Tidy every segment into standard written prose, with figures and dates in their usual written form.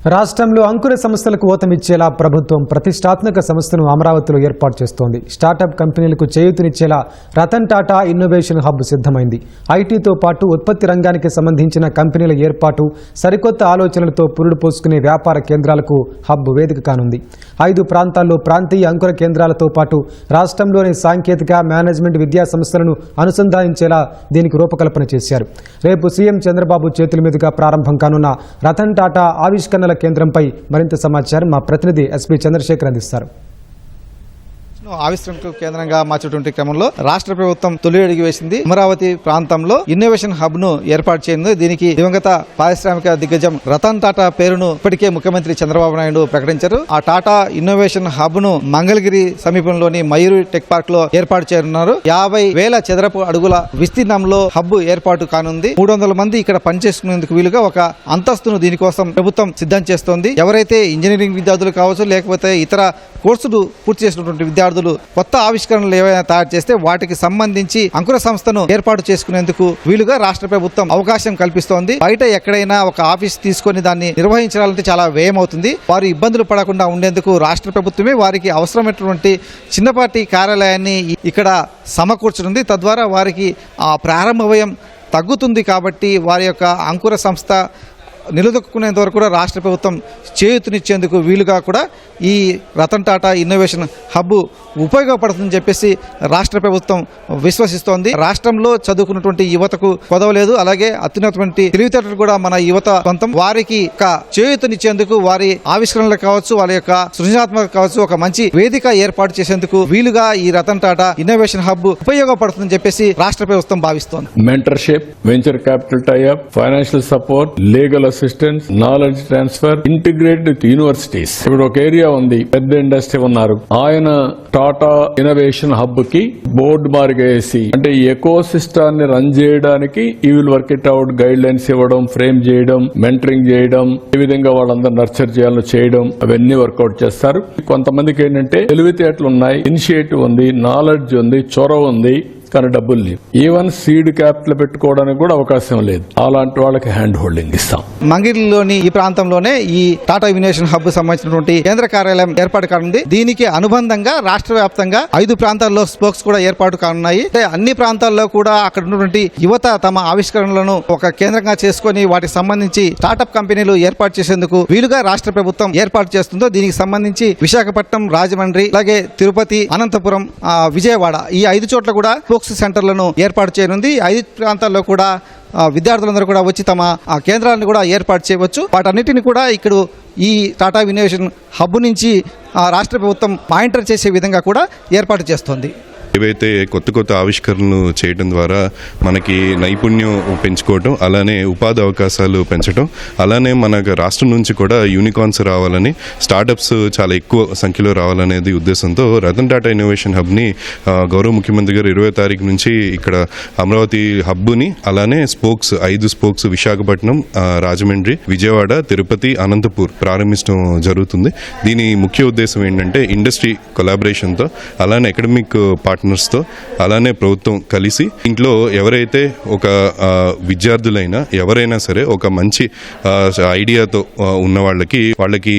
రాష్ట్రంలో అంకుర సంస్థలకు ఊతమిచ్చేలా ప్రభుత్వం ప్రతిష్టాత్మక సంస్థను అమరావతిలో ఏర్పాటు చేస్తోంది. స్టార్టప్ కంపెనీలకు చేయూతనిచ్చేలా రతన్ టాటా ఇన్నోవేషన్ హబ్ సిద్ధమైంది. ఐటీతో పాటు ఉత్పత్తి రంగానికి సంబంధించిన కంపెనీల ఏర్పాటు, సరికొత్త ఆలోచనలతో పురుడు పోసుకునే వ్యాపార కేంద్రాలకు హబ్ వేదిక కానుంది. 5 ప్రాంతాల్లో ప్రాంతీయ అంకుర కేంద్రాలతో పాటు రాష్ట్రంలోని సాంకేతిక, మేనేజ్మెంట్, విద్యా సంస్థలను అనుసంధానించేలా దీనికి రూపకల్పన చేశారు. రేపు సీఎం చంద్రబాబు చేతుల మీదుగా ప్రారంభం కానున్న రతన్ టాటా ఆవిష్కరణ కేంద్రంపై మరింత సమాచారం మా ప్రతినిధి ఎస్పీ చంద్రశేఖర్ అందిస్తారు. ఆవిష్కరణకు కేంద్రంగా మార్చేటువంటి క్రమంలో రాష్ట్ర ప్రభుత్వం తొలి అడుగు వేసింది. అమరావతి ప్రాంతంలో ఇన్నోవేషన్ హబ్ ను ఏర్పాటు చేయనుంది. దీనికి దివంగత పారిశ్రామిక దిగ్గజం రతన్ టాటా పేరును ఇప్పటికే ముఖ్యమంత్రి చంద్రబాబు నాయుడు ప్రకటించారు. ఆ టాటా ఇన్నోవేషన్ హబ్ ను మంగళగిరి సమీపంలోని మయూరి టెక్ పార్క్ లో ఏర్పాటు చేయనున్నారు. 50,000 చదరపు అడుగుల విస్తీర్ణంలో హబ్ ఏర్పాటు కానుంది. 300 మంది ఇక్కడ పనిచేసుకునేందుకు వీలుగా ఒక అంతస్తును దీనికోసం ప్రభుత్వం సిద్ధం చేస్తోంది. ఎవరైతే ఇంజనీరింగ్ విద్యార్థులు కావచ్చు, లేకపోతే ఇతర కోర్సులు పూర్తి చేసినటువంటి విద్యార్థులు కొత్త ఆవిష్కరణలు ఏవైనా తయారు చేస్తే వాటికి సంబంధించి అంకుర సంస్థను ఏర్పాటు చేసుకునేందుకు వీలుగా రాష్ట్ర ప్రభుత్వం అవకాశం కల్పిస్తోంది. బయట ఎక్కడైనా ఒక ఆఫీస్ తీసుకొని దాన్ని నిర్వహించాలంటే చాలా వ్యయం అవుతుంది. వారు ఇబ్బందులు పడకుండా ఉండేందుకు రాష్ట్ర ప్రభుత్వమే వారికి అవసరమైనటువంటి చిన్నపాటి కార్యాలయాన్ని ఇక్కడ సమకూర్చనుంది. తద్వారా వారికి ఆ ప్రారంభ వ్యయం తగ్గుతుంది. కాబట్టి వారి యొక్క అంకుర సంస్థ నిలదొక్కునేంత వరకు కూడా రాష్ట్ర ప్రభుత్వం చేయూతనిచ్చేందుకు వీలుగా కూడా ఈ రతన్ టాటా ఇన్నోవేషన్ హబ్ ఉపయోగపడుతుందని చెప్పేసి రాష్ట్ర ప్రభుత్వం విశ్వసిస్తోంది. రాష్ట్రంలో చదువుకున్నటువంటి యువతకు కొదవలేదు. అలాగే అత్యున్నతమైన తెలివితేటలు కూడా మన యువత సొంతం. వారికి చేయూతనిచ్చేందుకు, వారి ఆవిష్కరణలు కావచ్చు, వాళ్ళ యొక్క సృజనాత్మక కావచ్చు, ఒక మంచి వేదిక ఏర్పాటు చేసేందుకు వీలుగా ఈ రతన్ టాటా ఇన్నోవేషన్ హబ్ ఉపయోగపడుతుందని చెప్పేసి రాష్ట్ర ప్రభుత్వం భావిస్తోంది. Mentorship, venture capital tie up, financial support, legal assistance, knowledge transfer, integrated with universities. ఇప్పుడు ఒక ఏరియా ఉంది, పెద్ద ఇండస్ట్రీ ఉన్నారు. ఆయన టాటా ఇన్నోవేషన్ హబ్ కి బోర్డు మార్గా వేసి, అంటే ఈ ఎకో సిస్టాన్ని రన్ చేయడానికి ఈ will work it out guide lines ఇవ్వడం, ఫ్రేమ్ చేయడం, మెంటరింగ్ చేయడం, ఏ విధంగా వాళ్ళందరూ నర్చర్ చేయాలో చేయడం, అవన్నీ వర్కౌట్ చేస్తారు. కొంతమందికి ఏంటంటే తెలివితేటలు ఉన్నాయి, ఇనిషియేటివ్ ఉంది, నాలెడ్జ్ ఉంది, చొరవ ఉంది, కానీ డబ్బులు లేవు. ఈవెన్ సీడ్ క్యాపిటల్ పెట్టుకోవడానికి కూడా అవకాశం లేదు. అలాంటి వాళ్ళకి హ్యాండ్ హోల్డింగ్ ఇస్తాం. మంగిరిలోని ఈ ప్రాంతంలోనే ఈ టాటా ఇన్నోవేషన్ హబ్ సంబంధించినటువంటి కేంద్ర కార్యాలయం ఏర్పాటు కానుంది. దీనికి అనుబంధంగా రాష్ట్ర వ్యాప్తంగా 5 ప్రాంతాల్లో స్పోక్స్ కూడా ఏర్పాటు కానున్నాయి. అంటే అన్ని ప్రాంతాల్లో కూడా అక్కడ ఉన్నటువంటి యువత తమ ఆవిష్కరణలను ఒక కేంద్రంగా చేసుకుని వాటికి సంబంధించి స్టార్టప్ కంపెనీలు ఏర్పాటు చేసేందుకు వీలుగా రాష్ట్ర ప్రభుత్వం ఏర్పాటు చేస్తుందో దీనికి సంబంధించి విశాఖపట్నం, రాజమండ్రి, అలాగే తిరుపతి, అనంతపురం, విజయవాడ ఈ 5 చోట్ల కూడా సెంటర్లను ఏర్పాటు చేయనుంది. 5 ప్రాంతాల్లో కూడా విద్యార్థులందరూ కూడా వచ్చి తమ కేంద్రాలను కూడా ఏర్పాటు చేయవచ్చు. వాటన్నిటిని కూడా ఇక్కడ ఈ టాటా ఇన్నోవేషన్ హబ్ నుంచి రాష్ట్ర ప్రభుత్వం మానిటర్ చేసే విధంగా కూడా ఏర్పాటు చేస్తోంది. ఏవైతే కొత్త ఆవిష్కరణలు చేయడం ద్వారా మనకి నైపుణ్యం పెంచుకోవటం, అలానే ఉపాధి అవకాశాలు పెంచడం, అలానే మన రాష్ట్రం నుంచి కూడా యూనికార్న్స్ రావాలని, స్టార్టప్స్ చాలా ఎక్కువ సంఖ్యలో రావాలనేది ఉద్దేశంతో రతన్ టాటా ఇన్నోవేషన్ హబ్ని గౌరవ ముఖ్యమంత్రి గారు 20వ తారీఖు నుంచి ఇక్కడ అమరావతి హబ్ని, అలానే స్పోక్స్ 5 స్పోక్స్ విశాఖపట్నం, రాజమండ్రి, విజయవాడ, తిరుపతి, అనంతపూర్ ప్రారంభించడం జరుగుతుంది. దీని ముఖ్య ఉద్దేశం ఏంటంటే ఇండస్ట్రీ కొలాబరేషన్తో, అలానే అకాడమిక్ పార్ట్నర్స్తో, అలానే ప్రభుత్వం కలిసి ఇంట్లో ఎవరైతే ఒక విద్యార్థులైనా ఎవరైనా సరే ఒక మంచి ఐడియాతో ఉన్న వాళ్ళకి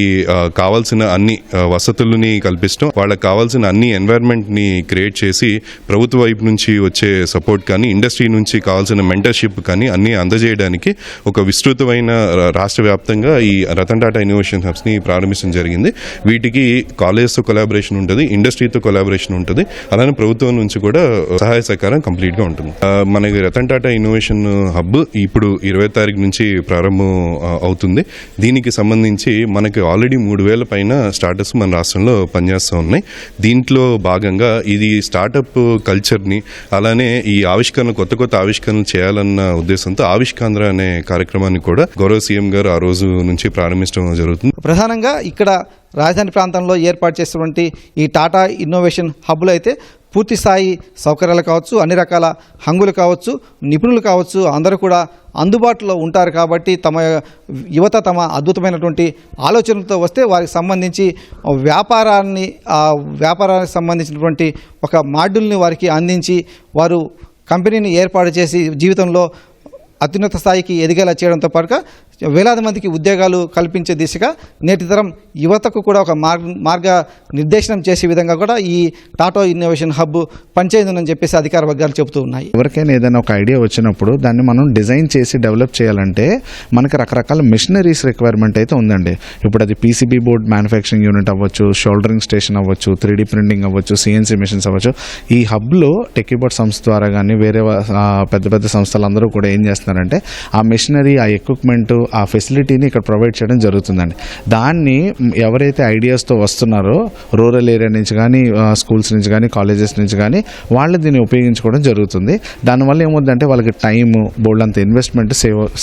కావాల్సిన అన్ని వసతులని కల్పిస్తాం, వాళ్ళకి కావాల్సిన అన్ని ఎన్వైరన్మెంట్ని క్రియేట్ చేసి ప్రభుత్వ వైపు నుంచి వచ్చే సపోర్ట్ కానీ, ఇండస్ట్రీ నుంచి కావాల్సిన మెంటర్షిప్ కానీ అన్ని అందజేయడానికి ఒక విస్తృతమైన రాష్ట్ర వ్యాప్తంగా ఈ రతన్ టాటా ఇన్నోవేషన్ హబ్స్ని ప్రారంభించడం జరిగింది. వీటికి కాలేజ్తో కొలాబరేషన్ ఉంటుంది, ఇండస్ట్రీతో కొలాబరేషన్ ఉంటుంది, అలానే ప్రభుత్వం నుంచి కూడా సహాయ సహకారం కంప్లీట్ గా ఉంటుంది. మనకి రతన్ టాటా ఇన్నోవేషన్ హబ్ ఇప్పుడు 20వ తారీఖు నుంచి ప్రారంభం అవుతుంది. దీనికి సంబంధించి మనకి ఆల్రెడీ 3,000 పైన స్టార్టప్స్ మన రాష్ట్రంలో పనిచేస్తూ ఉన్నాయి. దీంట్లో భాగంగా ఇది స్టార్టప్ కల్చర్ని, అలానే ఈ ఆవిష్కరణ కొత్త ఆవిష్కరణలు చేయాలన్న ఉద్దేశంతో ఆవిష్కాంధ్ర అనే కార్యక్రమాన్ని కూడా గౌరవ సీఎం గారు ఆ రోజు నుంచి ప్రారంభించడం జరుగుతుంది. ప్రధానంగా ఇక్కడ రాజధాని ప్రాంతంలో ఏర్పాటు చేసినటువంటి ఈ టాటా ఇన్నోవేషన్ హబ్లో అయితే పూర్తి స్థాయి సౌకర్యాలు కావచ్చు, అన్ని రకాల హంగులు కావచ్చు, నిపుణులు కావచ్చు, అందరూ కూడా అందుబాటులో ఉంటారు. కాబట్టి యువత తమ అద్భుతమైనటువంటి ఆలోచనలతో వస్తే వారికి సంబంధించి వ్యాపారానికి సంబంధించినటువంటి ఒక మాడ్యూల్ని వారికి అందించి వారు కంపెనీని ఏర్పాటు చేసి జీవితంలో అత్యున్నత స్థాయికి ఎదిగేలా చేయడంతో పాటుగా వేలాది మందికి ఉద్యోగాలు కల్పించే దిశగా నేటి తరం యువతకు కూడా ఒక మార్గ నిర్దేశనం చేసే విధంగా కూడా ఈ టాటా ఇన్నోవేషన్ హబ్ పనిచేయనుందని చెప్పేసి అధికార వర్గాలు చెబుతూ ఉన్నాయి. ఎవరికైనా ఏదైనా ఒక ఐడియా వచ్చినప్పుడు దాన్ని మనం డిజైన్ చేసి డెవలప్ చేయాలంటే మనకి రకరకాల మిషనరీస్ రిక్వైర్మెంట్ అయితే ఉందండి. ఇప్పుడు అది పీసీబీ బోర్డ్ మ్యానుఫ్యాక్చరింగ్ యూనిట్ అవ్వచ్చు, షోల్డరింగ్ స్టేషన్ అవ్వచ్చు, 3D ప్రింటింగ్ అవ్వచ్చు, సిఎన్సీ మిషన్స్ అవ్వచ్చు. ఈ హబ్లో టెక్కిబోర్డ్ సంస్థ ద్వారా కానీ వేరే పెద్ద పెద్ద సంస్థలందరూ కూడా ఏం చేస్తున్నారంటే ఆ మిషనరీ, ఆ ఎక్విప్మెంట్, ఆ ఫెసిలిటీని ఇక్కడ ప్రొవైడ్ చేయడం జరుగుతుందండి. దాన్ని ఎవరైతే ఐడియాస్తో వస్తున్నారో రూరల్ ఏరియా నుంచి కానీ, స్కూల్స్ నుంచి కానీ, కాలేజెస్ నుంచి కానీ వాళ్ళు దీన్ని ఉపయోగించుకోవడం జరుగుతుంది. దానివల్ల ఏమవుతుందంటే వాళ్ళకి టైము, బోల్డ్ అంత ఇన్వెస్ట్మెంట్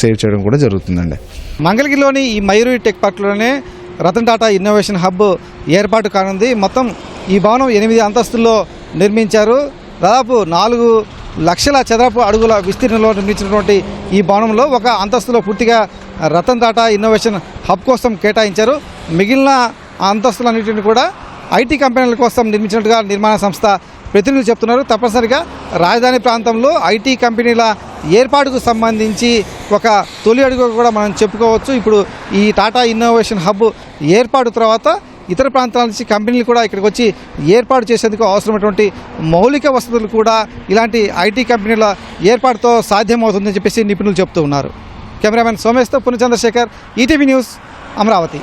సేవ్ చేయడం కూడా జరుగుతుందండి. మంగళగిరిలోని ఈ మయూరి టెక్ పార్క్లోనే రతన్ టాటా ఇన్నోవేషన్ హబ్ ఏర్పాటు కానుంది. మొత్తం ఈ భవనం 8 అంతస్తుల్లో నిర్మించారు. దాదాపు 4 లక్షల చదరపు అడుగుల విస్తీర్ణంలో నిర్మించినటువంటి ఈ భవనంలో ఒక అంతస్తులో పూర్తిగా రతన్ టాటా ఇన్నోవేషన్ హబ్ కోసం కేటాయించారు. మిగిలిన అంతస్తులన్నింటినీ కూడా ఐటీ కంపెనీల కోసం నిర్మించినట్టుగా నిర్మాణ సంస్థ ప్రతినిధులు చెప్తున్నారు. తప్పనిసరిగా రాజధాని ప్రాంతంలో ఐటీ కంపెనీల ఏర్పాటుకు సంబంధించి ఒక తొలి అడుగు కూడా మనం చెప్పుకోవచ్చు. ఇప్పుడు ఈ టాటా ఇన్నోవేషన్ హబ్ ఏర్పాటు తర్వాత ఇతర ప్రాంతాల నుంచి కంపెనీలు కూడా ఇక్కడికి వచ్చి ఏర్పాటు చేసేందుకు అవసరమైనటువంటి మౌలిక వసతులు కూడా ఇలాంటి ఐటీ కంపెనీల ఏర్పాటుతో సాధ్యమవుతుందని చెప్పేసి నిపుణులు చెప్తూ ఉన్నారు. కెమెరామెన్ సోమేష్తో పునచంద్రశేఖర్, ఈటీవీ న్యూస్, అమరావతి.